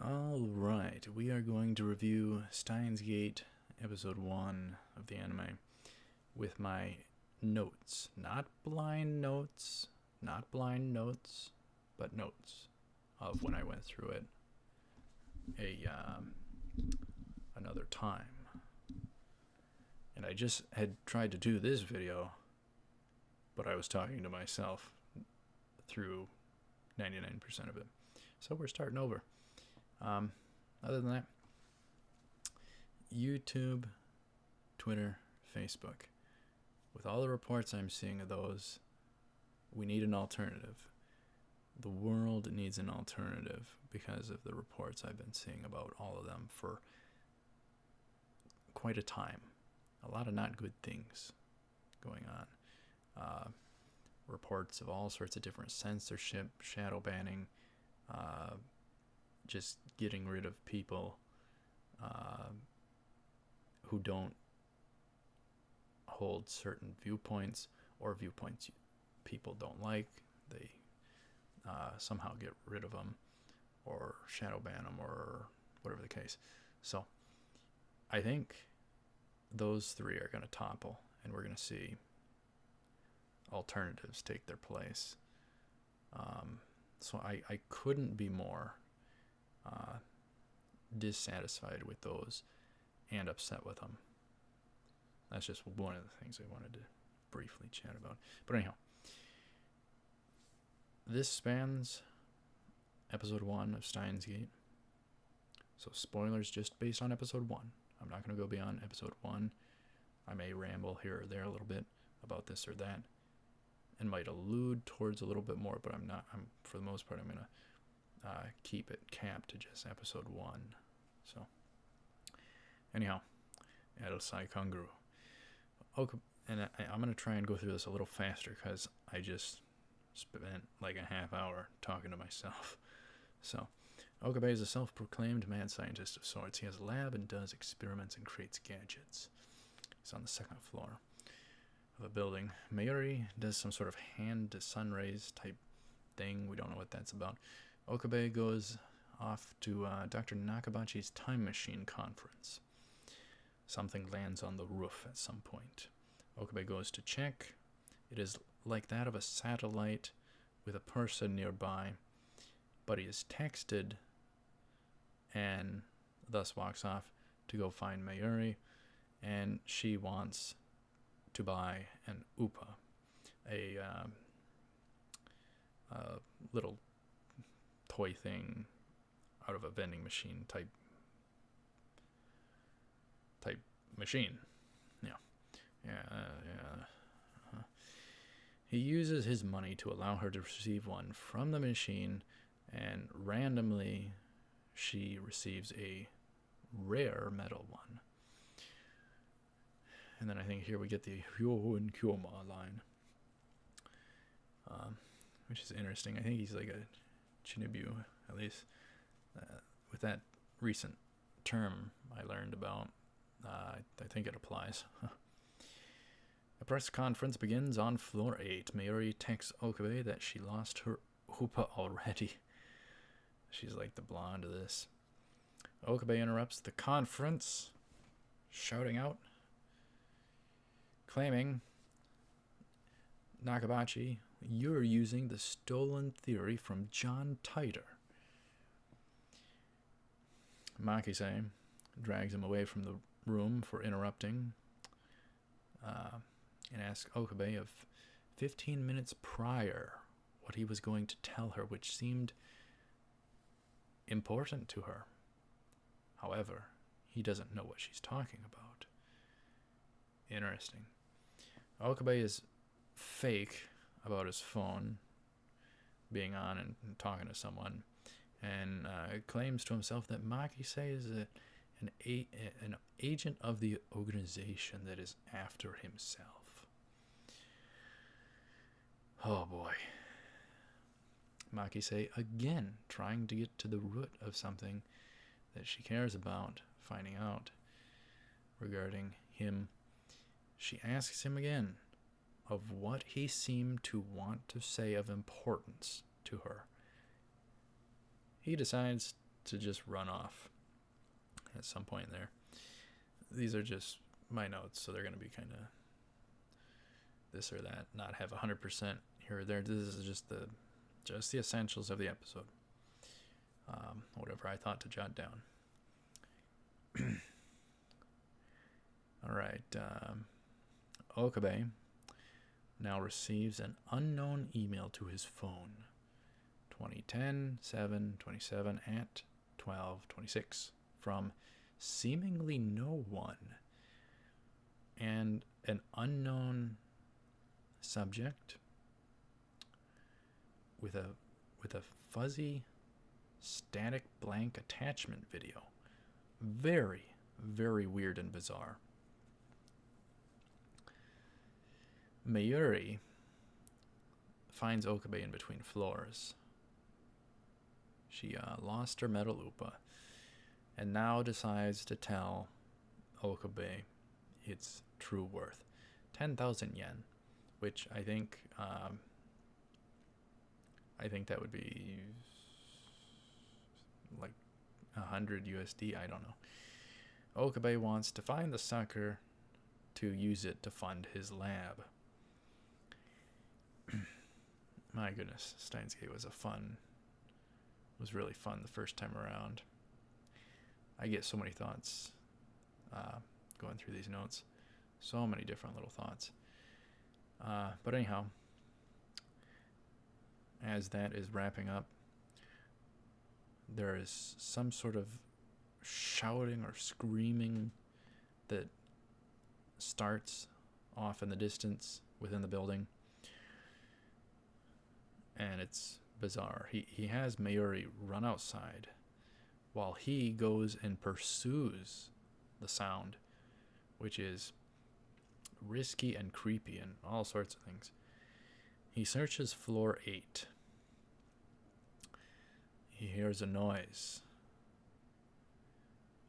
Alright, we are going to review Steins episode 1 of the anime with my notes. Not blind notes, but notes of when I went through it another time. And I just had tried to do this video, but I was talking to myself through 99% of it. So we're starting over. Other than that, YouTube, Twitter, Facebook. With all the reports I'm seeing of those, we need an alternative. The world needs an alternative because of the reports I've been seeing about all of them for quite a time. A lot of not good things going on. Reports of all sorts of different censorship, shadow banning, just getting rid of people who don't hold certain viewpoints or viewpoints people don't like. They somehow get rid of them or shadow ban them or whatever the case. So I think those three are going to topple, and we're going to see alternatives take their place. So I couldn't be more dissatisfied with those and upset with them. That's just one of the things I wanted to briefly chat about. But anyhow, this spans episode 1 of Steins Gate. So spoilers just based on episode 1. I'm not going to go beyond episode 1. I may ramble here or there a little bit about this or that and might allude towards a little bit more, but for the most part, I'm going to keep it capped to just episode 1. So, anyhow, El Sai Kanguru. Okay, and I'm going to try and go through this a little faster because I just spent like a half hour talking to myself. So, Okabe is a self-proclaimed mad scientist of sorts. He has a lab and does experiments and creates gadgets. He's on the second floor of a building. Mayuri does some sort of hand to sun rays type thing. We don't know what that's about. Okabe goes off to Dr. Nakabachi's time machine conference. Something lands on the roof at some point. Okabe goes to check. It is like that of a satellite with a person nearby, but he is texted and thus walks off to go find Mayuri, and she wants to buy an upa, a little toy thing out of a vending machine type machine. He uses his money to allow her to receive one from the machine, and randomly she receives a rare metal one. And then I think here we get the Hyo and Kyoma line, which is interesting. I think he's like a Chinibu, at least with that recent term I learned about. I think it applies. A press conference begins on floor 8. Mayuri texts Okabe that she lost her upa already. She's like the blonde of this. Okabe interrupts the conference, shouting out, claiming, Nakabachi, you're using the stolen theory from John Titor. Makise drags him away from the room for interrupting and asks Okabe of 15 minutes prior what he was going to tell her, which seemed important to her. However, he doesn't know what she's talking about. Interesting. Okabe is fake about his phone being on and talking to someone, and claims to himself that Makise is an agent of the organization that is after himself. Oh boy. Makise again trying to get to the root of something that she cares about, finding out regarding him. She asks him again of what he seemed to want to say of importance to her. He decides to just run off at some point there. These are just my notes, so they're going to be kind of this or that, not have 100% here or there. This is just the essentials of the episode. Whatever I thought to jot down. All right. Okabe now receives an unknown email to his phone. 2010-7-27 at 12:26 from seemingly no one, and an unknown subject with a fuzzy static blank attachment video. Very, very weird and bizarre. Mayuri finds Okabe in between floors. She lost her metal upa and now decides to tell Okabe its true worth. 10,000 yen, which I think that would be like 100 USD, I don't know. Okabe wants to find the sucker to use it to fund his lab. My goodness, Steins Gate was really fun the first time around. I get so many thoughts going through these notes. So many different little thoughts. But anyhow, as that is wrapping up, there is some sort of shouting or screaming that starts off in the distance within the building. And it's bizarre. He has Mayuri run outside while he goes and pursues the sound, which is risky and creepy and all sorts of things. He searches floor 8. He hears a noise.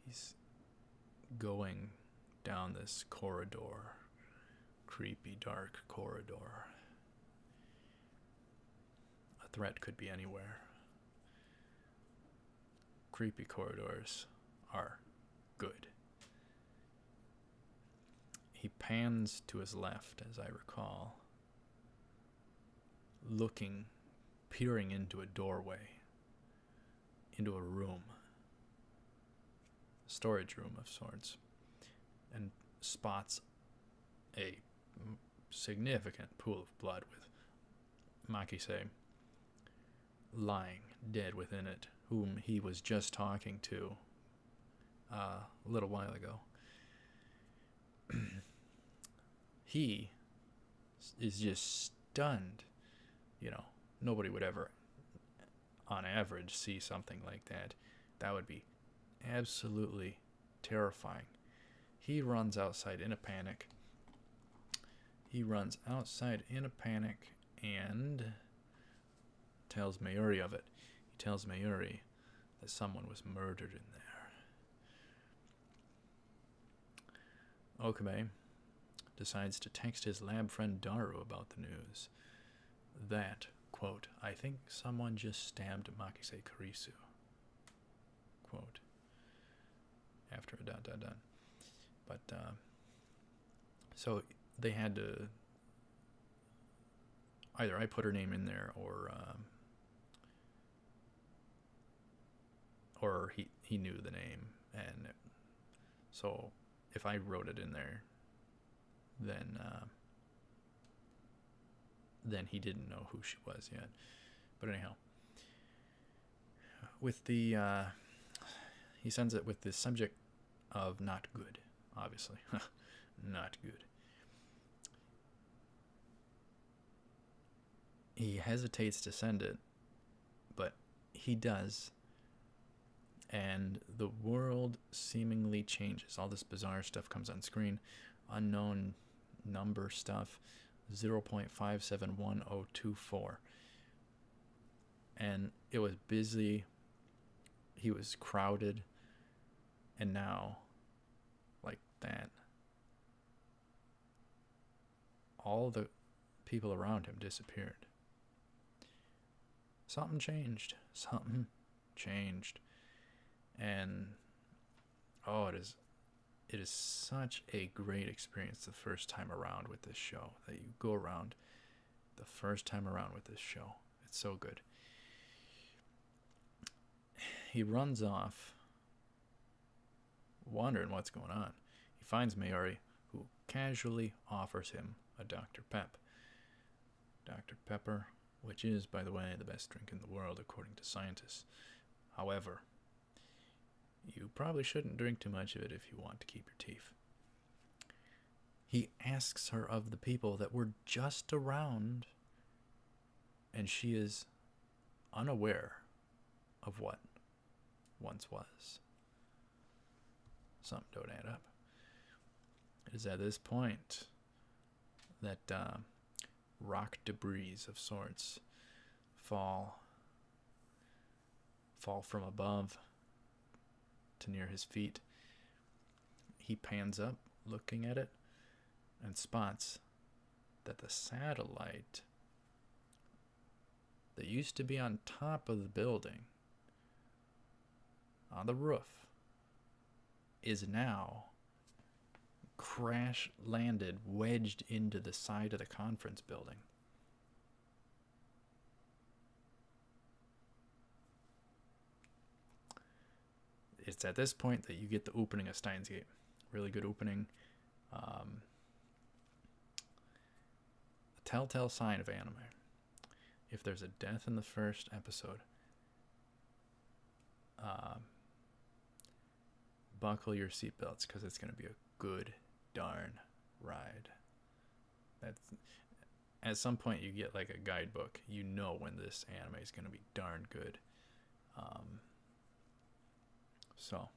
He's going down this corridor, creepy, dark corridor. A threat could be anywhere. Creepy corridors are good. He pans to his left, as I recall, peering into a doorway, into a room, storage room of sorts, and spots a significant pool of blood with Makise lying dead within it, whom he was just talking to a little while ago. He is just stunned. You know, nobody would ever, on average, see something like that. That would be absolutely terrifying. He runs outside in a panic. And tells Mayuri of it. He tells Mayuri that someone was murdered in there. Okabe decides to text his lab friend Daru about the news. That, quote, I think someone just stabbed Makise Karisu. Quote. After a ... But, so they had to, either I put her name in there or he knew the name, and so if I wrote it in there, then he didn't know who she was yet. But anyhow, with the he sends it with the subject of not good, obviously. Not good. He hesitates to send it, but he does. And the world seemingly changes. All this bizarre stuff comes on screen. Unknown number stuff. 0.571024. And it was busy. He was crowded. And now, like that, all the people around him disappeared. Something changed. And oh, it is such a great experience the first time around with this show, that you go around the first time around with this show. It's so good. He runs off, wondering what's going on. He finds Mayuri, who casually offers him a Dr. Pep. Dr. Pepper, which is, by the way, the best drink in the world according to scientists. However, you probably shouldn't drink too much of it if you want to keep your teeth. He asks her of the people that were just around, and she is unaware of what once was. Something don't add up. It is at this point that rock debris of sorts fall from above to near his feet. He pans up, looking at it, and spots that the satellite that used to be on top of the building, on the roof, is now crash landed, wedged into the side of the conference building. It's at this point that you get the opening of Steins Gate. Really good opening. A telltale sign of anime. If there's a death in the first episode, buckle your seatbelts, because it's going to be a good darn ride. That's, at some point you get like a guidebook. You know when this anime is going to be darn good. So,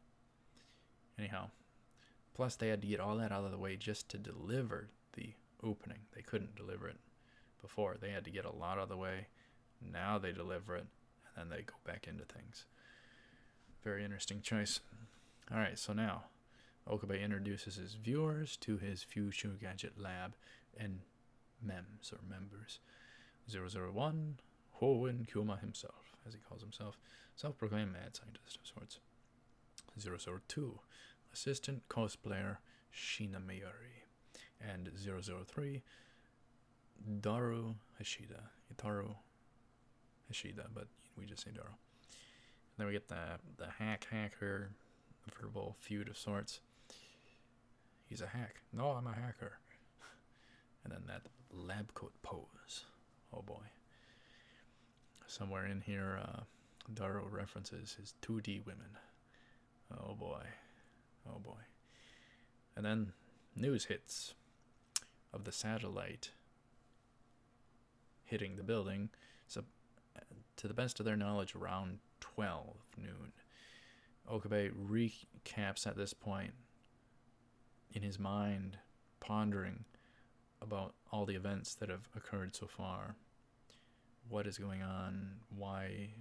anyhow, plus they had to get all that out of the way just to deliver the opening. They couldn't deliver it before. They had to get a lot out of the way. Now they deliver it, and then they go back into things. Very interesting choice. Alright, so now Okabe introduces his viewers to his future gadget lab and members. 001, Hoenn Kyoma himself, as he calls himself, self-proclaimed mad scientist of sorts. 002, assistant cosplayer Shina Mayuri. And 003, Itaru Hashida, but we just say Daru. And then we get the hacker verbal feud of sorts. He's a hack. No, I'm a hacker. And then that lab coat pose. Oh boy. Somewhere in here, Daru references his 2D women. Oh boy. Oh boy. And then news hits of the satellite hitting the building. So, to the best of their knowledge, around 12 noon. Okabe recaps at this point in his mind, pondering about all the events that have occurred so far. What is going on? Why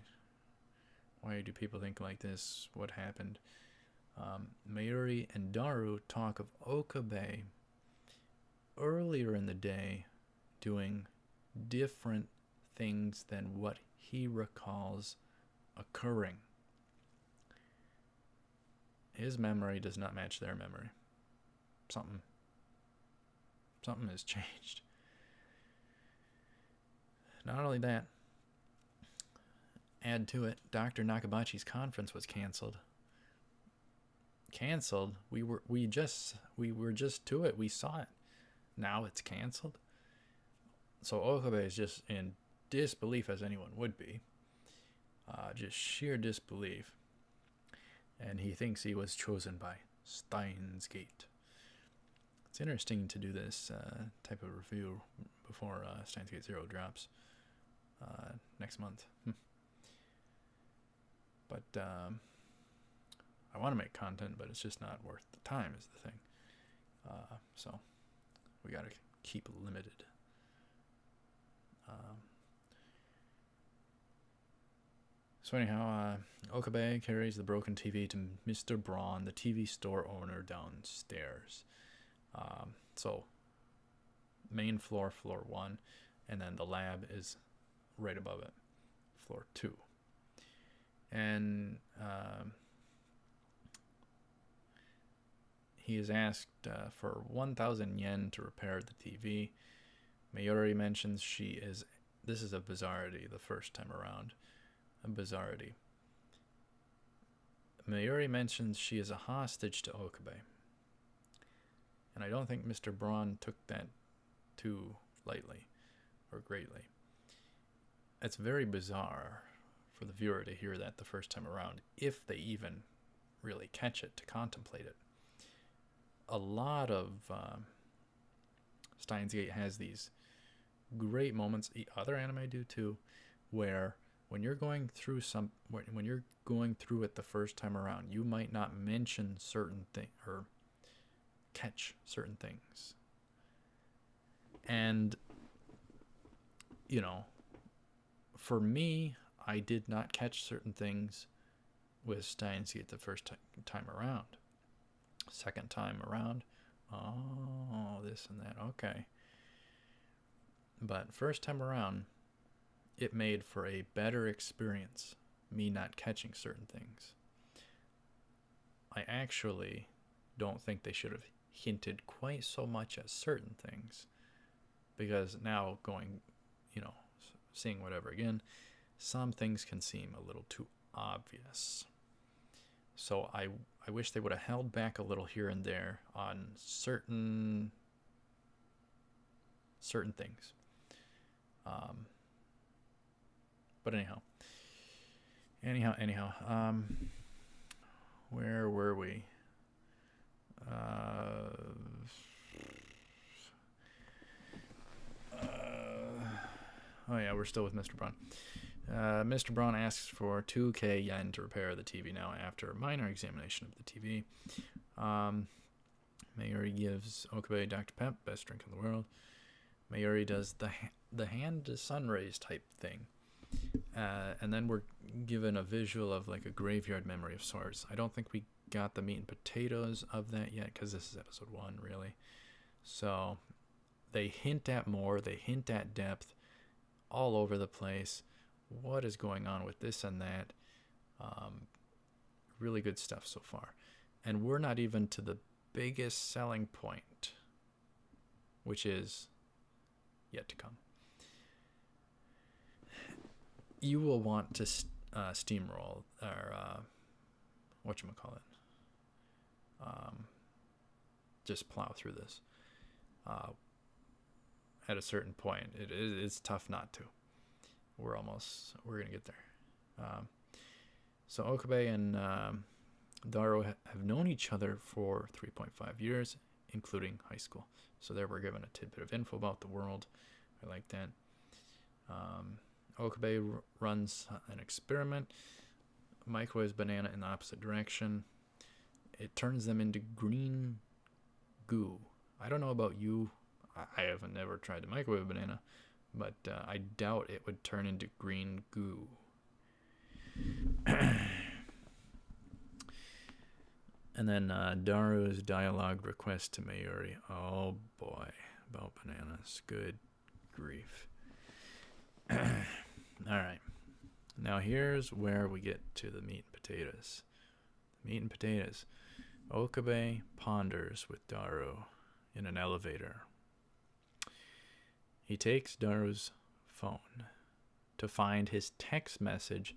do people think like this? What happened? Mayuri and Daru talk of Okabe earlier in the day doing different things than what he recalls occurring. His memory does not match their memory. Something has changed. Not only that, add to it, Dr. Nakabachi's conference was canceled. Canceled? We were just to it. We saw it. Now it's canceled. So Okabe is just in disbelief, as anyone would be. Just sheer disbelief. And he thinks he was chosen by Steins Gate. It's interesting to do this type of review before Steins Gate 0 drops next month. But I want to make content, but it's just not worth the time is the thing. So we got to keep it limited. So anyhow, Okabe carries the broken TV to Mr. Braun, the TV store owner, downstairs. So main floor, floor 1, and then the lab is right above it, floor 2. And he is asked for 1,000 yen to repair the TV. Mayuri mentions this is a bizarrity the first time around. A bizarrity. Mayuri mentions she is a hostage to Okabe. And I don't think Mr. Braun took that too lightly or greatly. It's very bizarre for the viewer to hear that the first time around, if they even really catch it, to contemplate it. A lot of Steins Gate has these great moments, other anime do too, where when you're going through when you're going through it the first time around, you might not mention certain things or catch certain things. And for me, I did not catch certain things with Steins Gate the first time around. Second time around, this and that, okay. But first time around, it made for a better experience, me not catching certain things. I actually don't think they should have hinted quite so much at certain things, because now seeing whatever again, some things can seem a little too obvious. So I wish they would have held back a little here and there on certain things. But anyhow, where were we? Oh yeah, we're still with Mr. Braun. Mr. Braun asks for 2k yen to repair the TV now after a minor examination of the TV. Mayuri gives Okabe Dr. Pep, best drink in the world. Mayuri does the hand to sun rays type thing. And then we're given a visual of like a graveyard memory of sorts. I don't think we got the meat and potatoes of that yet, because this is episode 1, really. So they hint at more, they hint at depth all over the place. What is going on with this and that? Really good stuff so far. And we're not even to the biggest selling point, which is yet to come. You will want to steamroll, or whatchamacallit, just plow through this. At a certain point, it's tough not to. We're gonna get there. So Okabe and Daru have known each other for 3.5 years, including high school. So there we're given a tidbit of info about the world. I like that. Okabe runs an experiment, microwaves banana in the opposite direction. It turns them into green goo. I don't know about you. I haven't never tried to microwave a banana, but I doubt it would turn into green goo. And then Daru's dialogue request to Mayuri. Oh boy, about bananas. Good grief. Alright. Now here's where we get to the meat and potatoes. Meat and potatoes. Okabe ponders with Daru in an elevator. He takes Daru's phone to find his text message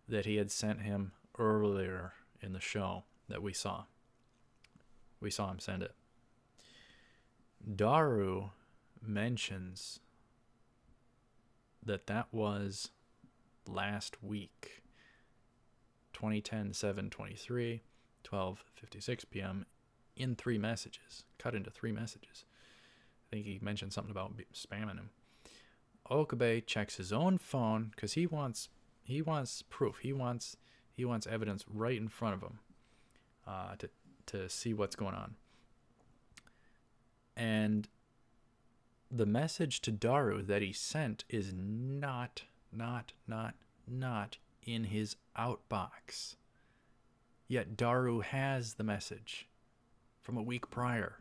that he had sent him earlier in the show that we saw. We saw him send it. Daru mentions that was last week, 2010-7/23, 12:56 p.m. in 3 messages, cut into 3 messages. I think he mentioned something about spamming him. Okabe checks his own phone because he wants proof. He wants evidence right in front of him to see what's going on. And the message to Daru that he sent is not in his outbox. Yet Daru has the message from a week prior.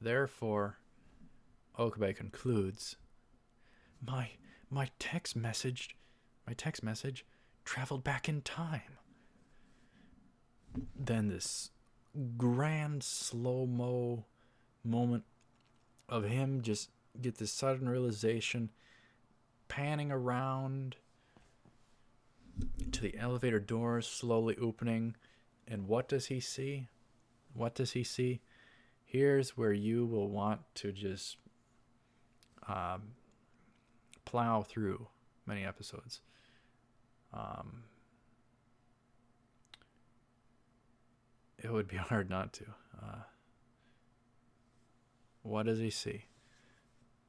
Therefore, Okabe concludes, my text message traveled back in time. Then this grand slow-mo moment of him just get this sudden realization, panning around to the elevator doors slowly opening. And what does he see? What does he see? Here's where you will want to just plow through many episodes. It would be hard not to. What does he see?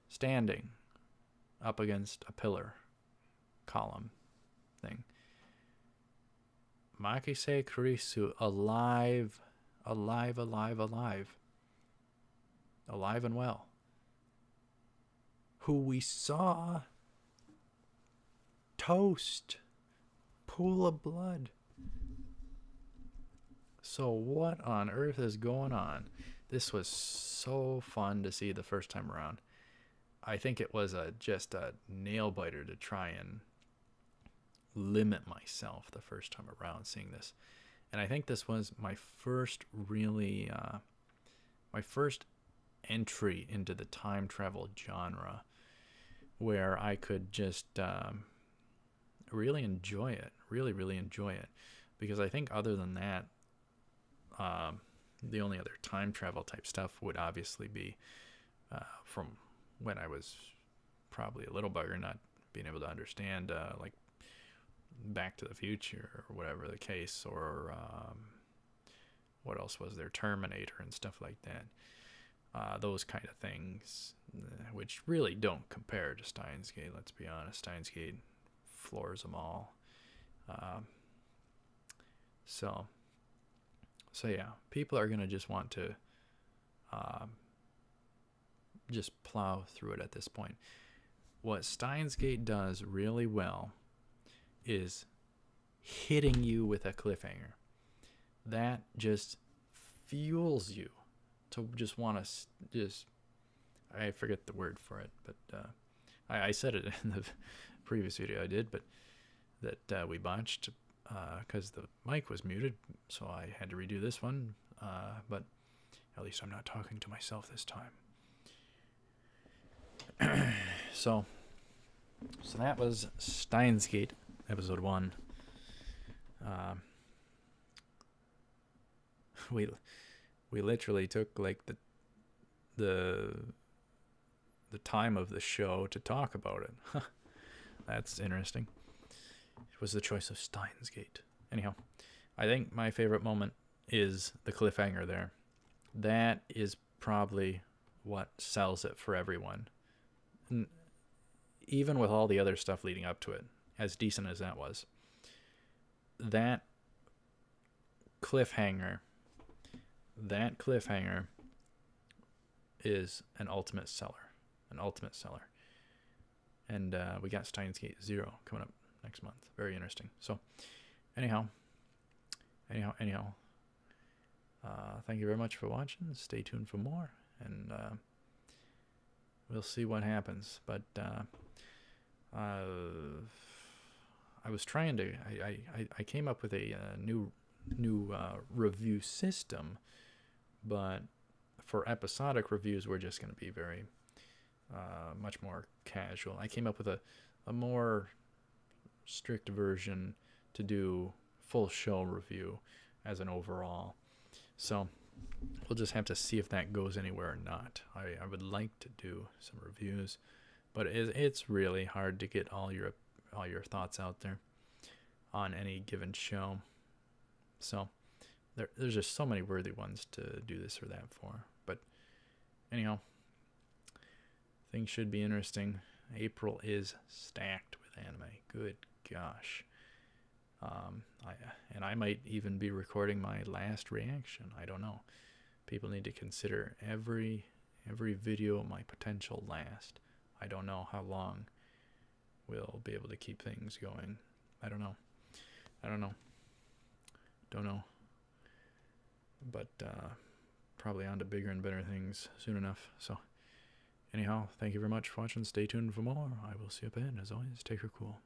Standing up against a pillar, column thing. Makise Kurisu, alive and well. Who we saw toast, pool of blood. So what on earth is going on? This was so fun to see the first time around. I think it was just a nail biter to try and limit myself the first time around seeing this. And I think this was my first really, my first entry into the time travel genre where I could just really enjoy it, really enjoy it. Because I think other than that, the only other time travel type stuff would obviously be from when I was probably a little bugger, not being able to understand like Back to the Future or whatever the case, or what else was there, Terminator and stuff like that. Those kind of things, which really don't compare to Steins Gate, let's be honest. Steins Gate floors them all. So yeah, people are going to just want to just plow through it at this point. What Steins Gate does really well is hitting you with a cliffhanger. That just fuels you to just want to just, I forget the word for it, but I said it in the previous video I did, but that we botched because the mic was muted, so I had to redo this one, but at least I'm not talking to myself this time. So that was Steins Gate, episode 1. We literally took like the time of the show to talk about it. That's interesting. It was the choice of Steins Gate. Anyhow, I think my favorite moment is the cliffhanger there. That is probably what sells it for everyone. Even with all the other stuff leading up to it, as decent as that was, that cliffhanger is an ultimate seller. And we got Steins Gate 0 coming up next month. Very interesting. So anyhow, thank you very much for watching. Stay tuned for more, and we'll see what happens. But I was trying to, I came up with a new review system, but for episodic reviews, we're just going to be very much more casual. I came up with a more strict version to do full show review as an overall. So we'll just have to see if that goes anywhere or not. I would like to do some reviews, but it's really hard to get all your thoughts out there on any given show. So there's just so many worthy ones to do this or that for. But anyhow, things should be interesting. April is stacked with anime. Good gosh. I might even be recording my last reaction. I don't know. People need to consider every video my potential last. I don't know how long we'll be able to keep things going. I don't know. But probably on to bigger and better things soon enough. So anyhow, thank you very much for watching. Stay tuned for more. I will see you up ahead. As always, take her cool.